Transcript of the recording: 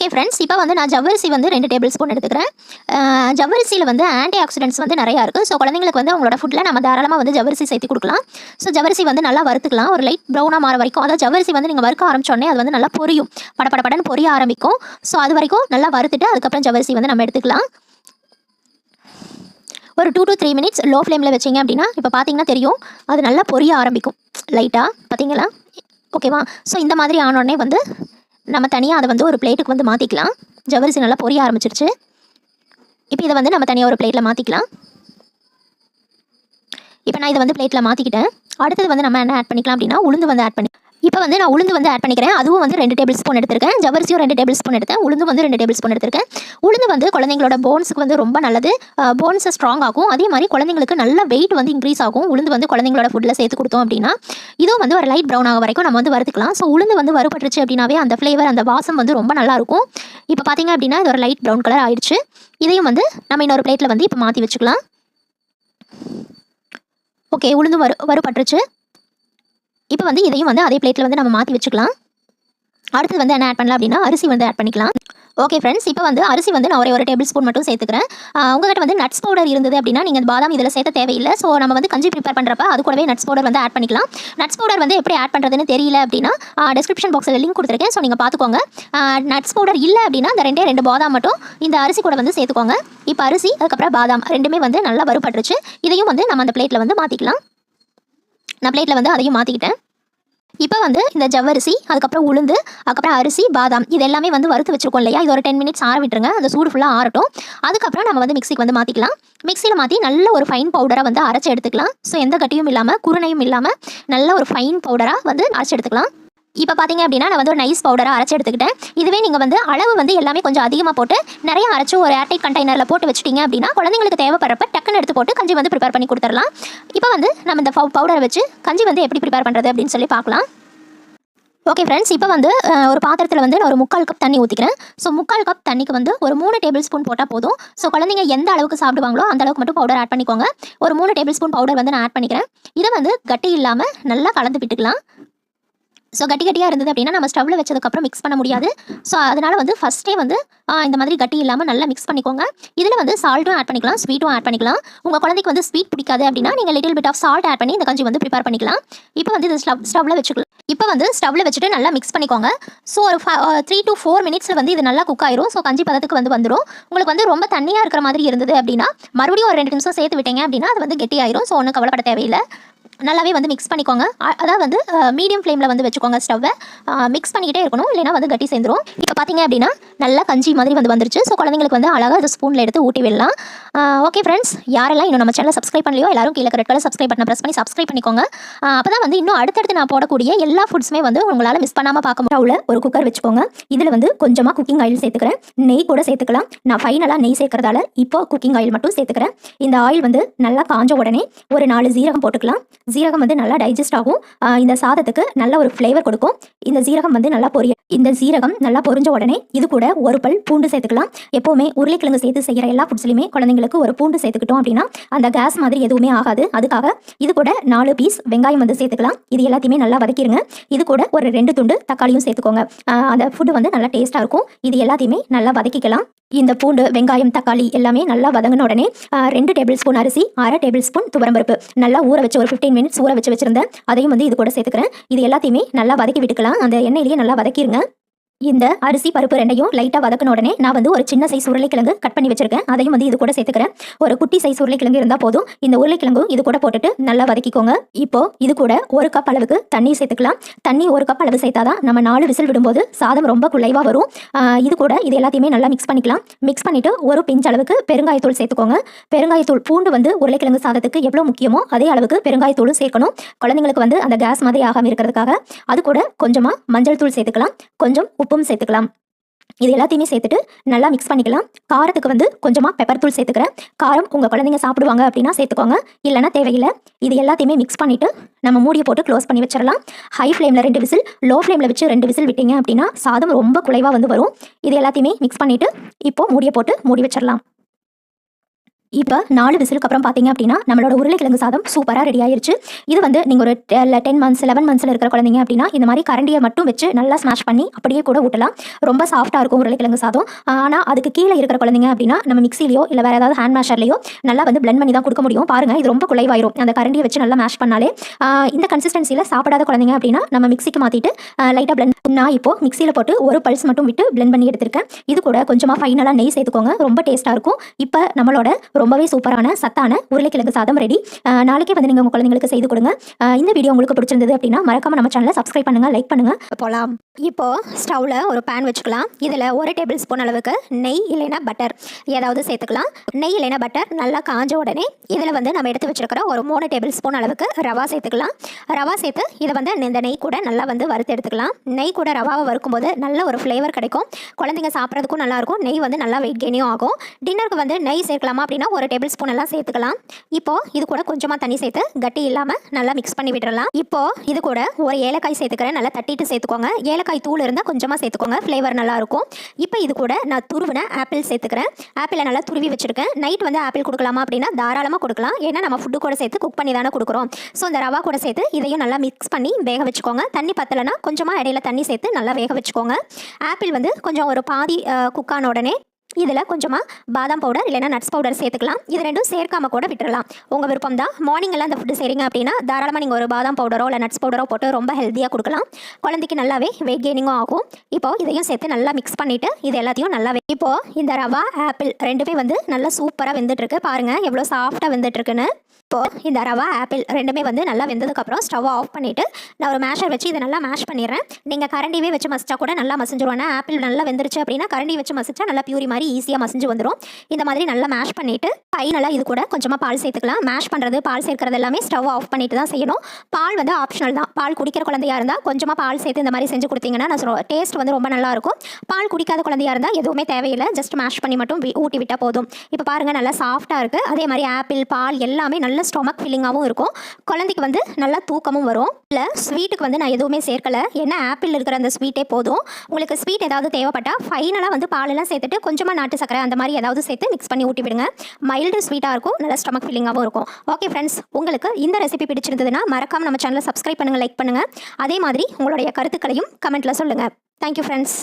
Okay friends, இப்போ வந்து நான் ஜவ்வரிசி வந்து 2 டேபிள் ஸ்பூன் எடுத்துக்கிறேன். ஜவ்வரிசியில் வந்து ஆன்டி ஆக்சிடென்ட்ஸ் வந்து நிறையா இருக்குது. ஸோ குழந்தைங்களுக்கு வந்து அவங்களோட ஃபுட்டில் நம்ம தாராளமாக வந்து ஜவ்வரிசி சேர்த்து கொடுக்கலாம். ஸோ ஜவ்வரிசி வந்து நல்லா வறுத்துக்கலாம், ஒரு லைட் ப்ரௌனாக மாற வரைக்கும். அதாவது ஜவ்வரிசி வந்து நீங்கள் வறுக்க ஆரம்பிச்சோடனே அது வந்து நல்லா பொரியும், படப்படன்னு பொரிய ஆரம்பிக்கும். ஸோ அது வரைக்கும் நல்லா வறுத்துட்டு அதுக்கப்புறம் ஜவ்வரிசி வந்து நம்ம எடுத்துக்கலாம். ஒரு 2 to 3 மினிட்ஸ் லோ ஃப்ளேமில் வச்சிங்க அப்படின்னா இப்போ பார்த்தீங்கன்னா தெரியும், அது நல்லா பொரிய ஆரம்பிக்கும் லைட்டாக, பார்த்தீங்களா? ஓகேவா? ஸோ இந்த மாதிரி ஆனோடனே வந்து நம்ம தனியாக அதை வந்து ஒரு பிளேட்டுக்கு வந்து மாற்றிக்கலாம். ஜவ்வரிசி நல்லா பொரிய ஆரம்பிச்சிருச்சு. இப்போ இதை வந்து நம்ம தனியாக ஒரு பிளேட்டில் மாற்றிக்கலாம். இப்போ நான் இதை வந்து பிளேட்டில் மாற்றிக்கிட்டேன். அடுத்தது வந்து நம்ம என்ன ஆட் பண்ணிக்கலாம் அப்படின்னா உளுந்து வந்து ஆட் பண்ணி. இப்போ வந்து நான் உளுந்து வந்து ஆட் பண்ணிக்கிறேன். அதுவும் வந்து 2 டேபிள் ஸ்பூன் எடுத்திருக்கேன். ஜவ்வரிசியும் 2 டேபிள் ஸ்பூன் எடுத்தேன். உளுந்து வந்து 2 டேபிள் ஸ்பூன் எடுத்திருக்கேன். உளுந்து வந்து குழந்தைங்களோட போன்ஸுக்கு வந்து ரொம்ப நல்லது. போன்ஸை ஸ்ட்ராங் ஆகும். அதே மாதிரி குழந்தைங்களுக்கு நல்ல வெயிட் வந்து இன்க்ரீஸ் ஆகும். உளுந்து வந்து குழந்தைங்களோட ஃபுட்டில் சேர்த்து கொடுத்தோம் அப்படின்னா இதுவும் வந்து ஒரு லைட் ப்ரௌன் ஆக வரைக்கும் நம்ம வந்து வறுத்துக்கலாம். ஸோ உளுந்து வந்து வறுபட்டுருச்சு அப்படின்னாவே அந்த ஃப்ளேவர், அந்த வாசம் வந்து ரொம்ப நல்லாயிருக்கும். இப்போ பார்த்தீங்க அப்படின்னா இது ஒரு லைட் ப்ரௌன் கலர் ஆயிடுச்சு. இதையும் வந்து நம்ம இன்னொரு பிளேட்டில் வந்து இப்போ மாற்றி வச்சுக்கலாம். ஓகே, உளுந்து வறுபட்டுருச்சு. இப்போ வந்து இதையும் வந்து அதே பிளேட்டில் வந்து நம்ம மாற்றி வச்சுக்கலாம். அடுத்து வந்து என்ன ஆட் பண்ணலாம் அப்படின்னா அரிசி வந்து ஆட் பண்ணிக்கலாம். ஓகே ஃப்ரெண்ட்ஸ், இப்போ வந்து அரிசி வந்து நான் ஒரு டேபிள் ஸ்பூன் மட்டும் சேர்த்துக்கிறேன். உங்கள்கிட்ட வந்து நட்ஸ் பவுடர் இருந்தது அப்படின்னா நீங்கள் பாதாம் இதில் சேர்த்த தேவையில்லை. ஸோ நம்ம வந்து கஞ்சி ப்ரிப்பேர் பண்ணுறப்ப அது கூடவே நட்ஸ் பவுடர் வந்து ஆட் பண்ணிக்கலாம். நட்ஸ் பவுடர் வந்து எப்படி ஆட் பண்ணுறதுன்னு தெரியல அப்படின்னா டிஸ்கிரிப்ஷன் பாக்ஸில் லிங்க் கொடுத்துருக்கேன். ஸோ நீங்கள் பார்த்துக்கோங்க. நட்ஸ் பவுடர் இல்லை அப்படின்னா இந்த 2 பாதாம் மட்டும் இந்த அரிசி கூட வந்து சேர்த்துக்கோங்க. இப்போ அரிசி அதுக்கப்புறம் பாதாம் ரெண்டுமே வந்து நல்லா வறுபட்டுருச்சு. இதையும் வந்து நம்ம அந்த பிளேட்டில் வந்து மாற்றிக்கலாம். நான் பிளேட்டில் வந்து அதையும் மாற்றிக்கிட்டேன். இப்போ வந்து இந்த ஜவ்வரிசி, அதுக்கப்புறம் உளுந்து, அதுக்கப்புறம் அரிசி, பாதாம் இது எல்லாமே வந்து வறுத்து வச்சுருக்கோம் இல்லையா? இது ஒரு 10 மினிட்ஸ் ஆற விட்டுருங்க. அந்த சூடு ஃபுல்லாக ஆறட்டும். அதுக்கப்புறம் நம்ம வந்து மிக்சிக்கு வந்து மாற்றிக்கலாம். மிக்சியில் மாற்றி நல்ல ஒரு ஃபைன் பவுடராக வந்து அரைச்சி எடுத்துக்கலாம். ஸோ எந்த கட்டியும் இல்லாமல், குருணையும் இல்லாமல் நல்ல ஒரு ஃபைன் பவுடராக வந்து அரைச்சி எடுத்துக்கலாம். இப்போ பார்த்தீங்க அப்படின்னா நான் வந்து ஒரு நைஸ் பவுடராக அரைச்சி எடுத்துக்கிட்டேன். இதுவே நீங்கள் வந்து அளவு வந்து எல்லாமே கொஞ்சம் அதிகமாக போட்டு நிறைய அரைச்சி ஒரு ஏர்டைட் கண்டெய்னரில் போட்டு வச்சுட்டிங்க அப்படின்னா குழந்தைங்களுக்கு தேவைப்படுறப்ப டக்குன்னு எடுத்து போட்டு கஞ்சி வந்து ப்ரிப்பேர் பண்ணி கொடுத்துடலாம். இப்போ வந்து நம்ம இந்த பவுடரை வச்சு கஞ்சி வந்து எப்படி ப்ரிப்பேர் பண்ணுறது அப்படின்னு சொல்லி பார்க்கலாம். ஓகே ஃப்ரெண்ட்ஸ், இப்போ வந்து ஒரு பாத்திரத்தில் வந்து நான் ஒரு 3/4 கப் தண்ணி ஊற்றிக்கிறேன். ஸோ 3/4 கப் தண்ணிக்கு வந்து ஒரு 3 டேபிள் ஸ்பூன் போட்டால் போதும். ஸோ குழந்தைங்க எந்த அளவுக்கு சாப்பிடுவாங்களோ அந்த அளவுக்கு மட்டும் பவுடர் ஆட் பண்ணிக்கோங்க. ஒரு 3 டேபிள் ஸ்பூன் பவுடர் வந்து நான் ஆட் பண்ணிக்கிறேன். இதை வந்து கட்டி இல்லாமல் நல்லா கலந்து விட்டுக்கலாம். ஸோ கட்டியாக இருந்தது அப்படின்னா நம்ம ஸ்டவ்வில் வச்சதுக்கப்புறம் மிக்ஸ் பண்ண முடியாது. ஸோ அதனால் வந்து ஃபஸ்ட்டே வந்து இந்த மாதிரி கட்டி இல்லாமல் நல்லா மிக்ஸ் பண்ணிக்கோங்க. இதில் வந்து சால்ட்டும் ஆட் பண்ணிக்கலாம், ஸ்வீட்டும் ஆட் பண்ணிக்கலாம். உங்கள் குழந்தைக்கு வந்து ஸ்வீட் பிடிக்காது அப்படின்னா நீங்கள் little bit of salt add பண்ணி இந்த கஞ்சி வந்து ப்ரிப்பேர் பண்ணிக்கலாம். இப்போ வந்து இது ஸ்டவ்வில் வச்சுக்கலாம். இப்போ வந்து ஸ்டவ்வில் வச்சுட்டு நல்லா மிக்ஸ் பண்ணிக்கோங்க. ஸோ ஒரு 3 to 4 மினிட்ஸில் வந்து இது நல்லா குக் ஆயிரும். ஸோ கஞ்சி பதத்துக்கு வந்து வந்துடும். உங்களுக்கு வந்து ரொம்ப தண்ணியாக இருக்கிற மாதிரி இருந்தது அப்படின்னா மறுபடியும் ஒரு 2 நிமிஷம் சேர்த்து விட்டீங்க அப்படின்னா அது வந்து கெட்டியாயிரும். ஸோ ஒன்றும் கவலைப்பட தேவையில்லை. நல்லாவே வந்து மிக்ஸ் பண்ணிக்கோங்க. அதாவது வந்து மீடியம் ஃப்ளேமில் வந்து வச்சுக்கோங்க ஸ்டவ்வை. மிக்ஸ் பண்ணிக்கிட்டே இருக்கணும், இல்லைனா வந்து கட்டி சேர்ந்துடும். இப்போ பார்த்தீங்க அப்படின்னா நல்லா கஞ்சி மாதிரி வந்துருச்சு. ஸோ குழந்தைங்களுக்கு வந்து அழகாக அதை ஸ்பூனில் எடுத்து ஊட்டி விடலாம். ஓகே ஃப்ரெண்ட்ஸ், யாரெல்லாம் இன்னும் நம்ம சேனலை சப்ஸ்கிரைப் பண்ணலையோ எல்லாரும் கீழே ரெட் கலர் சப்ஸ்கிரைப் பட்டனை ப்ரெஸ் பண்ணி சப்ஸ்கிரைப் பண்ணிக்கோங்க. அப்போ தான் வந்து இன்னும் அடுத்தடுத்து நான் போடக்கூடிய எல்லா ஃபுட்ஸுமே வந்து உங்களால் மிஸ் பண்ணாமல் பார்க்க முடியும். ஒரு குக்கர் வச்சுக்கோங்க. இதில் வந்து கொஞ்சமாக குக்கிங் ஆயில் சேர்த்துக்கிறேன். நெய் கூட சேர்த்துக்கலாம். நான் ஃபைனலாக நெய் சேர்க்கறதால இப்போ குக்கிங் ஆயில் மட்டும் சேர்த்துக்கிறேன். இந்த ஆயில் வந்து நல்லா காஞ்ச உடனே ஒரு 4 ஜீரகம் போட்டுக்கலாம். ஜீரகம் வந்து நல்லா டைஜஸ்ட் ஆகும். இந்த சாதத்துக்கு நல்ல ஒரு ஃப்ளேவர் கொடுக்கும். இந்த ஜீரகம் வந்து நல்லா இந்த ஜீரகம் நல்லா பொரிஞ்ச உடனே இது கூட ஒரு பல் பூண்டு சேர்த்துக்கலாம். எப்போவுமே உருளைக்கிழங்கு சேர்த்து செய்கிற எல்லா ஃபுட்ஸ்லையுமே குழந்தைங்களுக்கு ஒரு பூண்டு சேர்த்துக்கிட்டோம் அப்படின்னா அந்த கேஸ் மாதிரி எதுவுமே ஆகாது. அதுக்காக இது கூட 4 பீஸ் வெங்காயம் வந்து சேர்த்துக்கலாம். இது எல்லாத்தையுமே நல்லா வதக்கிடுங்க. இது கூட ஒரு 2 துண்டு தக்காளியும் சேர்த்துக்கோங்க. அந்த ஃபுட்டு வந்து நல்லா டேஸ்ட்டாக இருக்கும். இது எல்லாத்தையுமே நல்லா வதக்கிக்கலாம். இந்த பூண்டு, வெங்காயம், தக்காளி எல்லாமே நல்லா வதங்கின உடனே 2 டேபிள் ஸ்பூன் அரிசி, 1/2 டேபிள் ஸ்பூன் துவரம்பருப்பு நல்லா ஊற வச்சு ஒரு 15 மினிட்ஸ் ஊற வச்சிருந்தேன். அதையும் வந்து இது கூட சேர்த்துக்கிறேன். இது எல்லாத்தையுமே நல்லா வதக்கி விட்டுக்கலாம். அந்த எண்ணெயிலேயே நல்லா வதக்கிடுங்க. இந்த அரிசி பருப்பு ரெண்டையும் லைட்டாக வதக்கின உடனே நான் வந்து ஒரு சின்ன சைஸ் உருளைக்கிழங்கு கட் பண்ணி வச்சிருக்கேன். அதையும் வந்து இது கூட சேர்த்துக்கிறேன். ஒரு குட்டி சைஸ் உருளைக்கிழங்கு இருந்தால் போதும். இந்த உருளைக்கிழங்கும் இது கூட போட்டுட்டு நல்லா வதக்கிக்கோங்க. இப்போ இது கூட 1 கப் அளவுக்கு தண்ணி சேர்த்துக்கலாம். தண்ணி 1 கப் அளவு சேர்த்தாதான் நம்ம 4 விசில் விடும்போது சாதம் ரொம்ப குலைவாக வரும். இது கூட இது எல்லாத்தையுமே நல்லா மிக்ஸ் பண்ணிக்கலாம். மிக்ஸ் பண்ணிவிட்டு ஒரு பிஞ்ச் அளவுக்கு பெருங்காயத்தூள் சேர்த்துக்கோங்க. பெருங்காயத்தூள், பூண்டு வந்து உருளைக்கிழங்கு சாதத்துக்கு எவ்வளோ முக்கியமோ அதே அளவுக்கு பெருங்காயத்தூளும் சேர்க்கணும். குழந்தைங்களுக்கு வந்து அந்த கேஸ் மாதிரி ஆகாமல் இருக்கிறதுக்காக. அது கூட கொஞ்சமாக மஞ்சள் தூள் சேர்த்துக்கலாம். கொஞ்சம் உப்பும் சேர்த்துக்கலாம். இது எல்லாத்தையுமே சேர்த்துட்டு நல்லா மிக்ஸ் பண்ணிக்கலாம். காரத்துக்கு வந்து கொஞ்சமாக பெப்பர் தூள் சேர்த்துக்கிறேன். காரம் உங்கள் குழந்தைங்க சாப்பிடுவாங்க அப்படின்னா சேர்த்துக்கோங்க, இல்லைனா தேவையில்லை. இது எல்லாத்தையுமே மிக்ஸ் பண்ணிவிட்டு நம்ம மூடியை போட்டு க்ளோஸ் பண்ணி வச்சிடலாம். ஹை ஃப்ளேமில் 2 விசில், லோ ஃப்ளேமில் வச்சு 2 விசில் விட்டீங்க அப்படின்னா சாதம் ரொம்ப குலைவாக வந்து வரும். இது எல்லாத்தையுமே மிக்ஸ் பண்ணிவிட்டு இப்போது மூடியை போட்டு மூடி வச்சிடலாம். இப்போ 4 விசிலுக்கு அப்புறம் பார்த்தீங்க அப்படின்னா நம்மளோட உருளைக்கிழங்கு சாதம் சூப்பராக ரெடி ஆயிருச்சு. இது வந்து நீங்கள் ஒரு 10 மந்த்ஸ் 11 மந்த்ஸில் இருக்கிற குழந்தைங்க அப்படின்னா இந்த மாதிரி கரண்டியை மட்டும் வச்சு நல்லா ஸ்மாஷ் பண்ணி அப்படியே கூட ஊட்டலாம். ரொம்ப சாஃப்ட்டாக இருக்கும் உருளைக்கிழங்கு சாதம். ஆனால் அதுக்கு கீழே இருக்கிற குழந்தைங்க அப்படின்னா நம்ம மிக்சிலையோ இல்லை வேறு ஏதாவது ஹேண்ட் மேஷர்லையோ நல்லா வந்து பிளெண்ட் பண்ணி தான் கொடுக்க முடியும். பாருங்கள், இது ரொம்ப குலைவாயிரும். அந்த கரண்டியை வச்சு நல்லா மேஷ் பண்ணாலே இந்த கன்சிஸ்டன்சியில் சாப்பிடாத குழந்தைங்க அப்படின்னா நம்ம மிக்சிக்கு மாற்றிட்டு லைட்டாக பிளெண்ட். நான் இப்போது மிக்சியில் போட்டு ஒரு பல்ஸ் மட்டும் விட்டு பிளெண்ட் பண்ணி எடுத்திருக்கேன். இது கூட கொஞ்சமாக ஃபைனலாக நெய் சேர்த்துக்கோங்க. ரொம்ப டேஸ்ட்டாக இருக்கும். இப்போ நம்மளோட ரொம்பவே சூப்பரான சத்தான உருளைக்கிழங்கு சாதம் ரெடி. நாளைக்கே வந்து நீங்கள் உங்கள் குழந்தைங்களுக்கு செய்து கொடுங்க. இந்த வீடியோ உங்களுக்கு பிடிச்சிருந்தது அப்படின்னா மறக்காம நம்ம சேனலை சப்ஸ்கிரைப் பண்ணுங்கள், லைக் பண்ணுங்கள். போகலாம். இப்போது ஸ்டவ்வில் ஒரு பேன் வச்சுக்கலாம். இதில் 1 டேபிள் ஸ்பூன் அளவுக்கு நெய் இல்லைன்னா பட்டர் ஏதாவது சேர்த்துக்கலாம். நெய் இல்லைன்னா பட்டர் நல்லா காஞ்ச உடனே இதில் வந்து நம்ம எடுத்து வச்சிருக்கிற ஒரு 3 டேபிள் ஸ்பூன் அளவுக்கு ரவா சேர்த்துக்கலாம். ரவா சேர்த்து இதை வந்து இந்த நெய் கூட நல்லா வந்து வறுத்து எடுத்துக்கலாம். நெய் கூட ரவாவை வறுக்கும்போது நல்ல ஒரு ஃப்ளேவர் கிடைக்கும். குழந்தைங்க சாப்பிட்றதுக்கும் நல்லாயிருக்கும். நெய் வந்து நல்லா வெயிட் கெயினும் ஆகும். டின்னருக்கு வந்து நெய் சேர்க்கலாமா அப்படின்னா 1 டேபிள் ஸ்பூன் எல்லாம் சேர்த்துக்கலாம். இப்போது இது கூட கொஞ்சமாக தண்ணி சேர்த்து கட்டி இல்லாமல் நல்லா மிக்ஸ் பண்ணி விட்டுறலாம். இப்போது இது கூட ஒரு ஏலக்காய் சேர்த்துக்கிறேன். நல்லா தட்டிட்டு சேர்த்துக்கோங்க. ஏலக்காய் தூள் இருந்தால் கொஞ்சமாக சேர்த்துக்கோங்க, ஃப்ளேவர் நல்லாயிருக்கும். இப்போ இது கூட நான் துருவின ஆப்பிள் சேர்த்துக்கிறேன். ஆப்பிளை நல்லா துருவி வச்சுருக்கேன். நைட் வந்து ஆப்பிள் கொடுக்கலாமா அப்படின்னா தாராளமாக கொடுக்கலாம். ஏன்னா நம்ம ஃபுட்டு கூட சேர்த்து குக் பண்ணி தானே கொடுக்குறோம். ஸோ இந்த ரவா கூட சேர்த்து இதையும் நல்லா மிக்ஸ் பண்ணி வேக வச்சுக்கோங்க. தண்ணி பத்தலைன்னா கொஞ்சமாக இடையில தண்ணி சேர்த்து நல்லா வேக வச்சுக்கோங்க. ஆப்பிள் வந்து கொஞ்சம் ஒரு பாதி குக்கான உடனே இதில் கொஞ்சமாக பாதாம் பவுடர் இல்லைனா நட்ஸ் பவுடர் சேர்த்துக்கலாம். இது ரெண்டும் சேர்க்காம கூட விட்டுறலாம், உங்கள் விருப்பம் தான். மார்னிங்கெல்லாம் அந்த ஃபுட்டு செய்கிறீங்க அப்படின்னா தாராளமாக நீங்கள் ஒரு பாதாம் பவுடரோ இல்லை நட்ஸ் பவுடரோ போட்டு ரொம்ப ஹெல்த்தியாக கொடுக்கலாம். குழந்தைக்கு நல்லாவே வெயிட் கெயினிங்கும் ஆகும். இப்போது இதையும் சேர்த்து நல்லா மிக்ஸ் பண்ணிவிட்டு இது எல்லாத்தையும் நல்லா இப்போது இந்த ரவா ஆப்பிள் ரெண்டுமே வந்து நல்லா சூப்பராக வெந்துட்டுருக்கு. பாருங்கள் எவ்வளோ சாஃப்டாக வெந்துட்டுருக்குன்னு. இப்போது இந்த ரவா ஆப்பிள் ரெண்டுமே வந்து நல்லா வெந்ததுக்கப்புறம் ஸ்டவ் ஆஃப் பண்ணிவிட்டு நான் ஒரு மேஷர் வச்சு இதை நல்லா மேஷ் பண்ணிடுறேன். நீங்கள் கரண்டியே வச்சு மசிச்சா கூட நல்லா மசிஞ்சிருவாங்க. ஆப்பிள் நல்லா வெந்துருச்சு அப்படின்னா கரண்டி வச்சு மசிச்சா நல்லா பியூரி மாதிரி ஈஸியாக மசிஞ்சு வந்துடும். இந்த மாதிரி நல்லா மேஷ் பண்ணிவிட்டு ஃபைனலாக இது கூட கொஞ்சமாக பால் சேர்த்துக்கலாம். மேஷ் பண்ணுறது பால் சேர்க்கறது எல்லாமே ஸ்டவ் ஆஃப் பண்ணிட்டு தான் செய்யணும். பால் வந்து ஆப்ஷனல் தான். பால் குடிக்கிற குழந்தையாக இருந்தால் கொஞ்சமாக பால் சேர்த்து இந்த மாதிரி செஞ்சு கொடுத்தீங்கன்னா நான் டேஸ்ட் வந்து ரொம்ப நல்லாயிருக்கும். பால் குடிக்காத குழந்தையாக இருந்தால் எதுவுமே தேவையில்லை, ஜஸ்ட் மேஷ் பண்ணி மட்டும் ஊட்டி விட்டால் போதும். இப்போ பாருங்கள் நல்லா சாஃப்டாக இருக்குது. அதே மாதிரி ஆப்பிள் பால் எல்லாமே நல்ல ஸ்டொமக் ஃபில்லிங்காகவும் இருக்கும். குழந்தைக்கு வந்து நல்லா தூக்கமும் வரும். இல்லை ஸ்வீட்டுக்கு வந்து நான் எதுவுமே சேர்க்கலை, ஏன்னா ஆப்பிள் இருக்கிற அந்த ஸ்வீட்டே போதும். உங்களுக்கு ஸ்வீட் ஏதாவது தேவைப்பட்டால் ஃபைனலாக வந்து பாலெல்லாம் சேர்த்துட்டு கொஞ்சமாக நாட்டு சக்கரை அந்த மாதிரி ஏதாவது சேர்த்து மிக்ஸ் பண்ணி ஊட்டி விடுங்க. மைல்டு ஸ்வீட்டாக இருக்கும், நல்ல ஸ்டொமக் ஃபில்லிங்காகவும் இருக்கும். ஓகே ஃப்ரெண்ட்ஸ், உங்களுக்கு இந்த ரெசிபி பிடிச்சிருந்ததுன்னா மறக்காம நம்ம சேனலை சப்ஸ்கிரைப் பண்ணுங்கள், லைக் பண்ணுங்கள். அதே மாதிரி உங்களுடைய கருத்துக்களையும் கமெண்ட்டில் சொல்லுங்கள். Thank you friends.